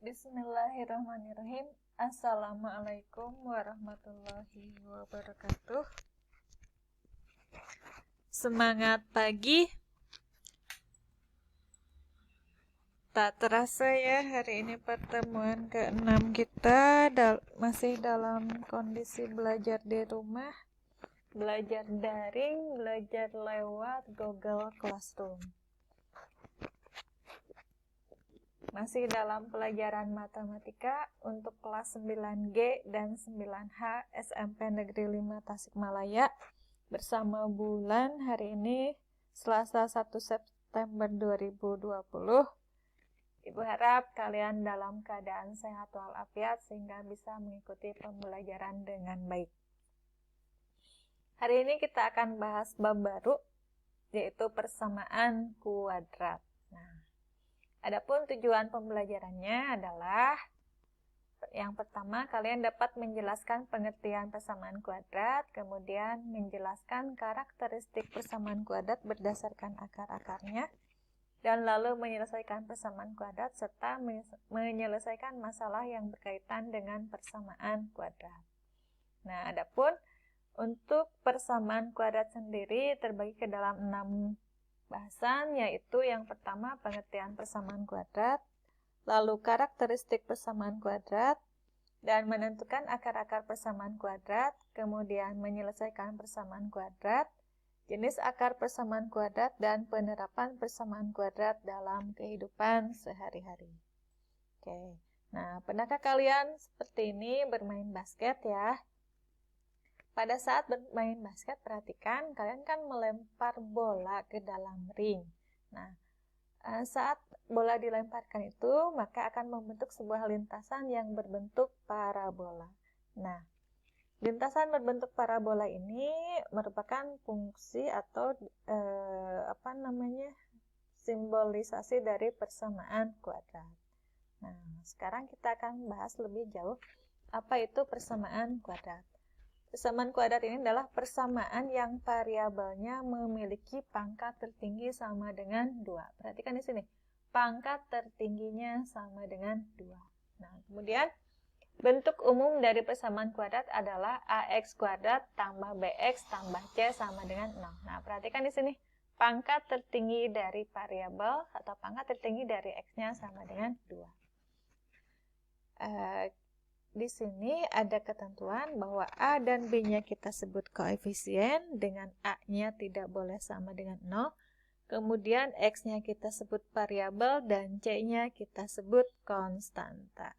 Bismillahirrahmanirrahim. Assalamualaikum warahmatullahi wabarakatuh. Semangat pagi. Tak terasa ya, hari ini pertemuan ke-6 kita masih dalam kondisi belajar di rumah, belajar daring, belajar lewat Google Classroom. Masih dalam pelajaran matematika untuk kelas 9G dan 9H SMP Negeri 5 Tasikmalaya bersama Bulan. Hari ini Selasa 1 September 2020. Ibu harap kalian dalam keadaan sehat walafiat sehingga bisa mengikuti pembelajaran dengan baik. Hari ini kita akan bahas bab baru, yaitu persamaan kuadrat. Adapun tujuan pembelajarannya adalah yang pertama, kalian dapat menjelaskan pengertian persamaan kuadrat, kemudian menjelaskan karakteristik persamaan kuadrat berdasarkan akar-akarnya, dan lalu menyelesaikan persamaan kuadrat serta menyelesaikan masalah yang berkaitan dengan persamaan kuadrat. Nah, adapun untuk persamaan kuadrat sendiri terbagi ke dalam 6 bahasan, yaitu yang pertama pengertian persamaan kuadrat, lalu karakteristik persamaan kuadrat, dan menentukan akar-akar persamaan kuadrat, kemudian menyelesaikan persamaan kuadrat, jenis akar persamaan kuadrat, dan penerapan persamaan kuadrat dalam kehidupan sehari-hari. Oke, nah pernahkah kalian seperti ini bermain basket ya? Pada saat bermain basket, perhatikan kalian kan melempar bola ke dalam ring. Nah, saat bola dilemparkan itu, maka akan membentuk sebuah lintasan yang berbentuk parabola. Nah, lintasan berbentuk parabola ini merupakan fungsi atau simbolisasi dari persamaan kuadrat. Nah, sekarang kita akan bahas lebih jauh apa itu persamaan kuadrat. Persamaan kuadrat ini adalah persamaan yang variabelnya memiliki pangkat tertinggi sama dengan 2. Perhatikan di sini, pangkat tertingginya sama dengan 2. Nah, kemudian bentuk umum dari persamaan kuadrat adalah ax kuadrat tambah bx tambah c sama dengan 0. Nah, perhatikan di sini, pangkat tertinggi dari variabel atau pangkat tertinggi dari x-nya sama dengan 2. Di sini ada ketentuan bahwa A dan B-nya kita sebut koefisien, dengan A-nya tidak boleh sama dengan 0. Kemudian X-nya kita sebut variabel dan C-nya kita sebut konstanta.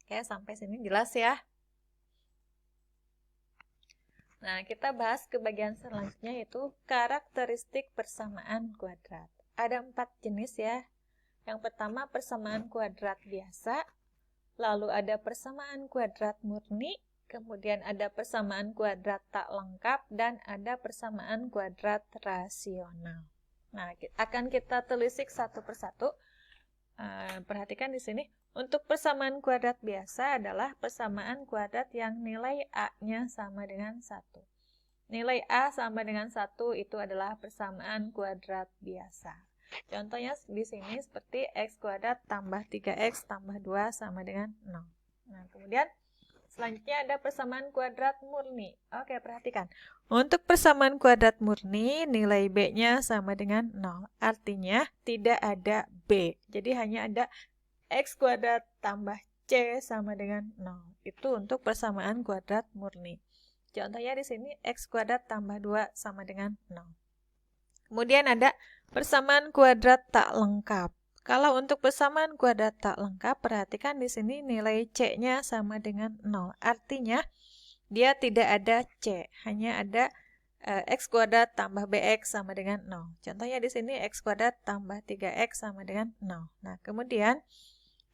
Oke, sampai sini jelas ya? Nah, kita bahas ke bagian selanjutnya, yaitu karakteristik persamaan kuadrat. Ada 4 jenis ya. Yang pertama persamaan kuadrat biasa, lalu ada persamaan kuadrat murni, kemudian ada persamaan kuadrat tak lengkap, dan ada persamaan kuadrat rasional. Nah, akan kita telisik satu persatu. Perhatikan di sini, untuk persamaan kuadrat biasa adalah persamaan kuadrat yang nilai A-nya sama dengan 1. Nilai A sama dengan 1 itu adalah persamaan kuadrat biasa. Contohnya di sini seperti x kuadrat tambah 3x tambah 2 sama dengan 0. Nah, kemudian selanjutnya ada persamaan kuadrat murni. Oke, perhatikan. Untuk persamaan kuadrat murni, nilai b-nya sama dengan 0. Artinya tidak ada b. Jadi hanya ada x kuadrat tambah c sama dengan 0. Itu untuk persamaan kuadrat murni. Contohnya di sini x kuadrat tambah 2 sama dengan 0. Kemudian ada persamaan kuadrat tak lengkap. Kalau untuk persamaan kuadrat tak lengkap, perhatikan di sini nilai C-nya sama dengan 0. Artinya dia tidak ada C, hanya ada x kuadrat tambah bx sama dengan 0. Contohnya di sini x kuadrat tambah 3x sama dengan 0. Nah, kemudian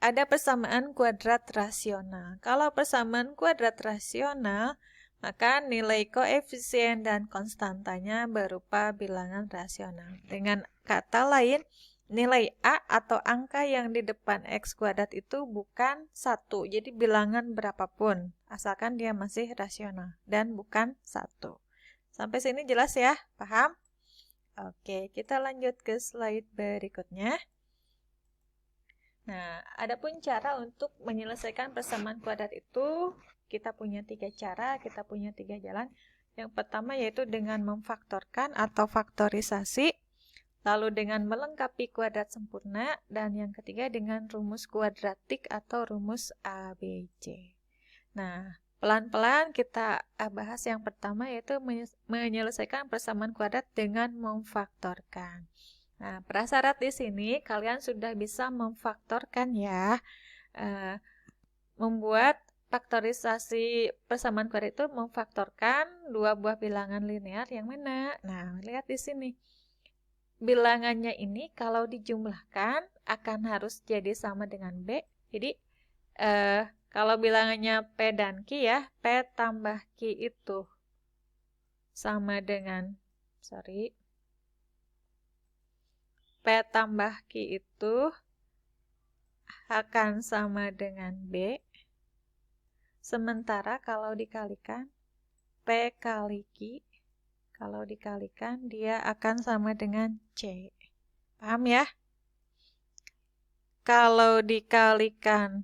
ada persamaan kuadrat rasional. Kalau persamaan kuadrat rasional, maka nilai koefisien dan konstantanya berupa bilangan rasional. Dengan kata lain, nilai A atau angka yang di depan X kuadrat itu bukan 1. Jadi bilangan berapapun, asalkan dia masih rasional dan bukan 1. Sampai sini jelas ya? Paham? Oke, kita lanjut ke slide berikutnya. Nah, adapun cara untuk menyelesaikan persamaan kuadrat itu, kita punya 3 cara, kita punya 3 jalan. Yang pertama yaitu dengan memfaktorkan atau faktorisasi, lalu dengan melengkapi kuadrat sempurna, dan yang ketiga dengan rumus kuadratik atau rumus ABC. Nah, pelan-pelan kita bahas yang pertama yaitu menyelesaikan persamaan kuadrat dengan memfaktorkan. Nah, prasyarat di sini kalian sudah bisa memfaktorkan ya. Membuat faktorisasi persamaan kuadrat itu memfaktorkan dua buah bilangan linear yang mana? Nah, lihat di sini. Bilangannya ini kalau dijumlahkan akan harus jadi sama dengan B. Jadi, kalau bilangannya P dan Q ya, P tambah Q itu sama dengan, P tambah Q itu akan sama dengan B. Sementara kalau dikalikan, P kali Q, kalau dikalikan dia akan sama dengan C. Paham ya? Kalau dikalikan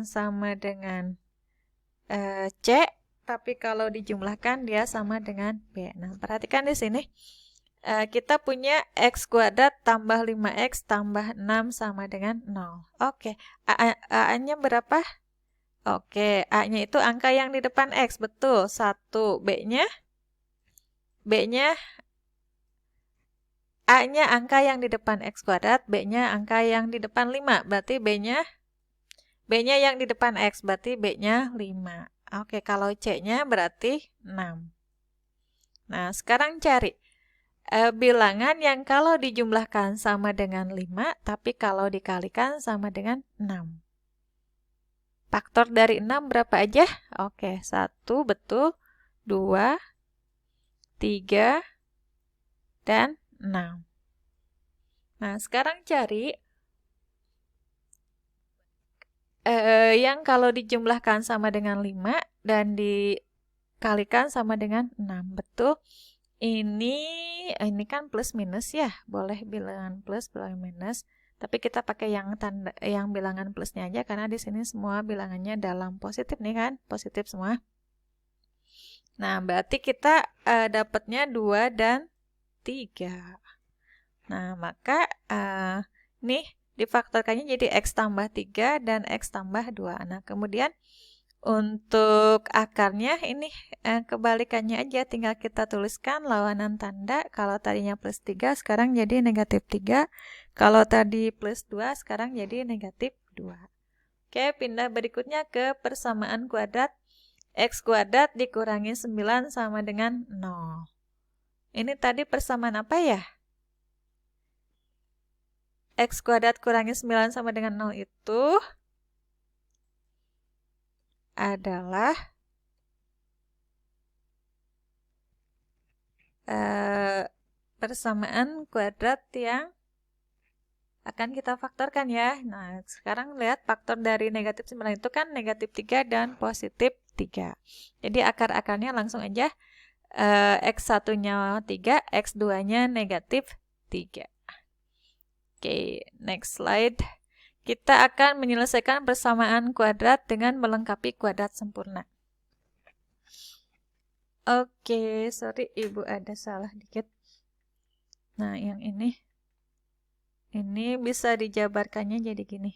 sama dengan C, tapi kalau dijumlahkan dia sama dengan B. Nah, perhatikan di sini. Kita punya X kuadrat tambah 5X tambah 6 sama dengan 0. Oke, A-nya berapa? Oke, A-nya itu angka yang di depan X, betul. 1, B-nya A-nya angka yang di depan X kuadrat, B-nya angka yang di depan 5. Berarti B-nya yang di depan X, berarti B-nya 5. Oke, kalau C-nya berarti 6. Nah, sekarang cari bilangan yang kalau dijumlahkan sama dengan 5, tapi kalau dikalikan sama dengan 6. Faktor dari 6 berapa aja? Oke, 1 betul, 2, 3, dan 6. Nah, sekarang cari yang kalau dijumlahkan sama dengan 5 dan dikalikan sama dengan 6. Betul. Ini kan plus minus ya. Boleh bilangan plus, bilangan minus. Tapi kita pakai yang bilangan plusnya aja karena di sini semua bilangannya dalam positif nih kan. Positif semua. Nah, berarti kita dapatnya 2 dan 3. Nah, maka nih difaktorkannya jadi X tambah 3 dan X tambah 2. Nah, kemudian untuk akarnya ini kebalikannya aja. Tinggal kita tuliskan lawanan tanda. Kalau tadinya plus 3, sekarang jadi negatif 3. Kalau tadi plus 2, sekarang jadi negatif 2. Oke, pindah berikutnya ke persamaan kuadrat. X kuadrat dikurangi 9 sama dengan 0. Ini tadi persamaan apa ya? X kuadrat kurangi 9 sama dengan 0 itu adalah persamaan kuadrat yang akan kita faktorkan ya. Nah, sekarang lihat faktor dari negatif 9 itu kan negatif 3 dan positif 3. Jadi akar-akarnya langsung aja X1-nya 3, X2-nya negatif 3. Oke, next slide. Kita akan menyelesaikan persamaan kuadrat dengan melengkapi kuadrat sempurna. Oke, sorry Ibu ada salah dikit. Nah, yang ini bisa dijabarkannya jadi gini.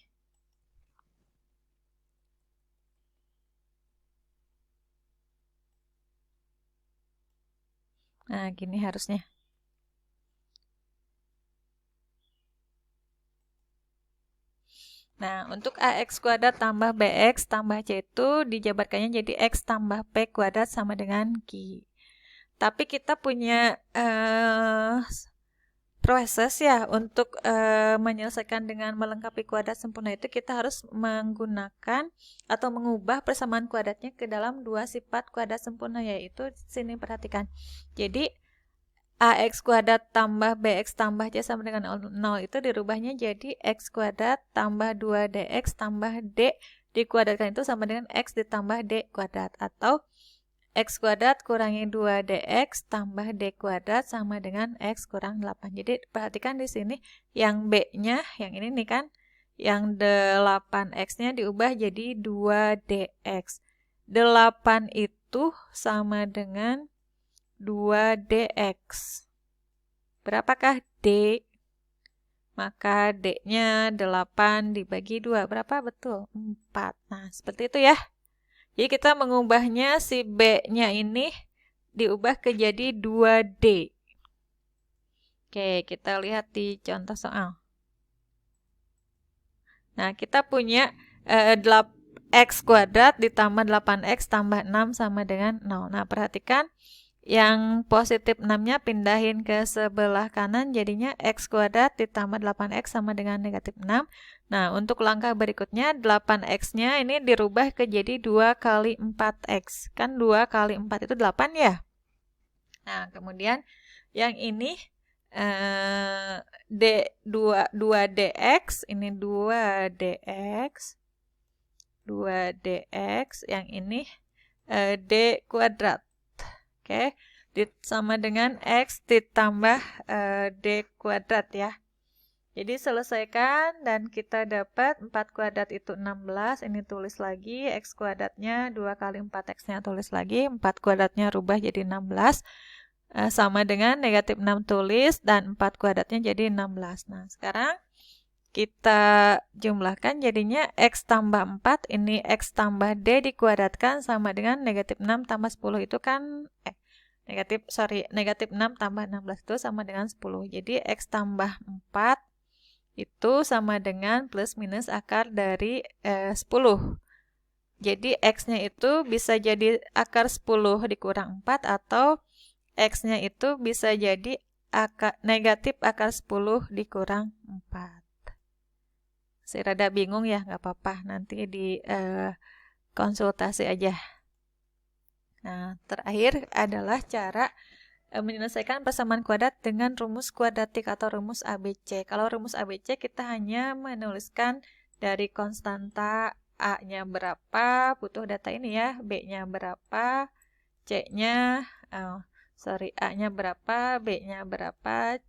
Nah, gini harusnya. Nah, untuk AX kuadrat tambah BX tambah C itu dijabarkannya jadi X tambah P kuadrat sama dengan Q. Tapi kita punya proses ya untuk menyelesaikan dengan melengkapi kuadrat sempurna itu kita harus menggunakan atau mengubah persamaan kuadratnya ke dalam dua sifat kuadrat sempurna, yaitu sini perhatikan. Jadi AX kuadrat tambah BX tambah C sama dengan 0 itu dirubahnya jadi X kuadrat tambah 2DX tambah D dikuadratkan itu sama dengan X ditambah D kuadrat. Atau X kuadrat kurangi 2dx tambah d kuadrat sama dengan X kurang 8. Jadi perhatikan di sini yang B-nya, yang ini nih kan, yang 8x-nya diubah jadi 2dx. 8 itu sama dengan 2dx. Berapakah D? Maka D-nya 8 dibagi 2. Berapa? Betul, 4. Nah, seperti itu ya. Jadi kita mengubahnya si B-nya ini diubah ke jadi 2D. Oke, kita lihat di contoh soal. Nah, kita punya x kuadrat ditambah 8x tambah 6 sama dengan 0. Nah, perhatikan yang positif 6-nya pindahin ke sebelah kanan, jadinya x kuadrat ditambah 8x sama dengan negatif 6. Nah, untuk langkah berikutnya 8x-nya ini dirubah ke jadi 2 kali 4x. Kan 2 kali 4 itu 8 ya? Nah, kemudian yang ini 2dx, ini 2dx, 2dx, yang ini d kuadrat. Oke, sama dengan x ditambah d kuadrat ya. Jadi selesaikan dan kita dapat 4 kuadrat itu 16. Ini tulis lagi, x kuadratnya 2 kali 4x-nya tulis lagi. 4 kuadratnya rubah jadi 16. Sama dengan negatif 6 tulis dan 4 kuadratnya jadi 16. Nah, sekarang kita jumlahkan jadinya x tambah 4, ini x tambah d dikuadratkan sama dengan negatif 6 tambah 10 itu kan negatif 6 tambah 16 itu sama dengan 10. Jadi x tambah 4 itu sama dengan plus minus akar dari 10. Jadi x-nya itu bisa jadi akar 10 dikurang 4 atau x-nya itu bisa jadi negatif akar 10 dikurang 4. Saya rada bingung ya, nggak apa-apa, nanti di konsultasi aja. Nah, terakhir adalah cara menyelesaikan persamaan kuadrat dengan rumus kuadratik atau rumus ABC. Kalau rumus ABC kita hanya menuliskan dari konstanta A-nya berapa, butuh data ini ya, B-nya berapa, C-nya, A-nya berapa, B-nya berapa,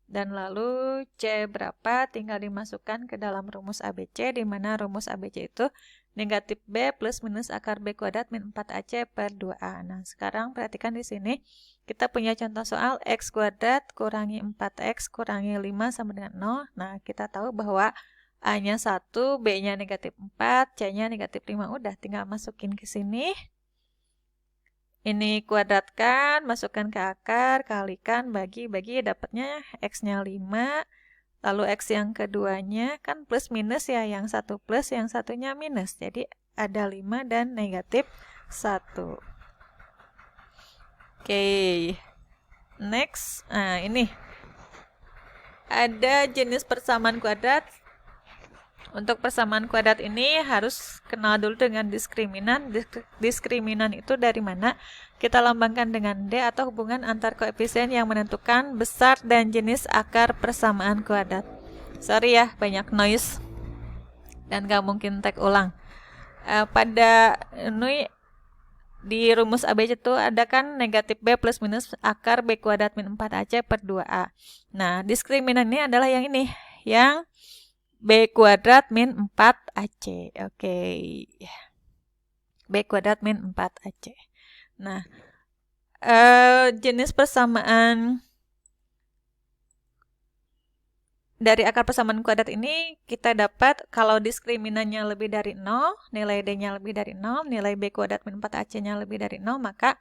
dan lalu C berapa, tinggal dimasukkan ke dalam rumus ABC, di mana rumus ABC itu negatif B plus minus akar B kuadrat min 4AC per 2A. Nah, sekarang perhatikan di sini, kita punya contoh soal X kuadrat kurangi 4X kurangi 5 sama dengan 0. Nah, kita tahu bahwa A-nya 1, B-nya negatif 4, C-nya negatif 5. Udah, tinggal masukin ke sini. Ini kuadratkan, masukkan ke akar, kalikan, bagi, dapatnya X-nya 5. Lalu X yang keduanya kan plus minus ya, yang satu plus, yang satunya minus. Jadi ada 5 dan negatif 1. Oke, next. Nah, ini ada jenis persamaan kuadrat. Untuk persamaan kuadrat ini harus kenal dulu dengan diskriminan. Diskriminan itu dari mana? Kita lambangkan dengan D atau hubungan antar koefisien yang menentukan besar dan jenis akar persamaan kuadrat. Sorry ya, banyak noise dan gak mungkin tag ulang. Pada ini di rumus ABC itu ada kan negatif B plus minus akar B kuadrat min 4AC per 2A. Nah, diskriminan ini adalah yang ini, yang B kuadrat min 4AC. Oke. B kuadrat min 4AC. Nah, jenis persamaan dari akar persamaan kuadrat ini kita dapat kalau diskriminannya lebih dari 0, nilai D-nya lebih dari 0, nilai B kuadrat min 4AC-nya lebih dari 0, maka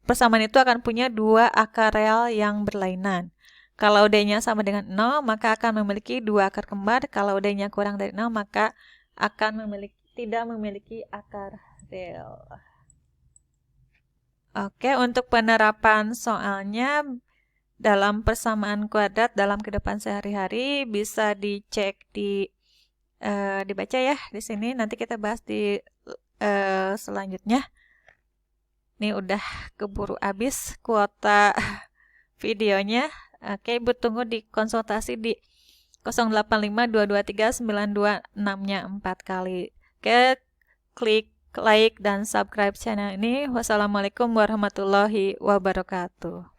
persamaan itu akan punya dua akar real yang berlainan. Kalau D-nya sama dengan 0, maka akan memiliki dua akar kembar. Kalau D-nya kurang dari 0, maka akan tidak memiliki akar real. Oke, untuk penerapan soalnya dalam persamaan kuadrat dalam kehidupan sehari-hari bisa dicek dibaca ya di sini. Nanti kita bahas di selanjutnya. Ini udah keburu habis kuota videonya. Oke, Ibu tunggu di konsultasi di 085223926-nya 4 kali. Oke, klik like dan subscribe channel ini. Wassalamualaikum warahmatullahi wabarakatuh.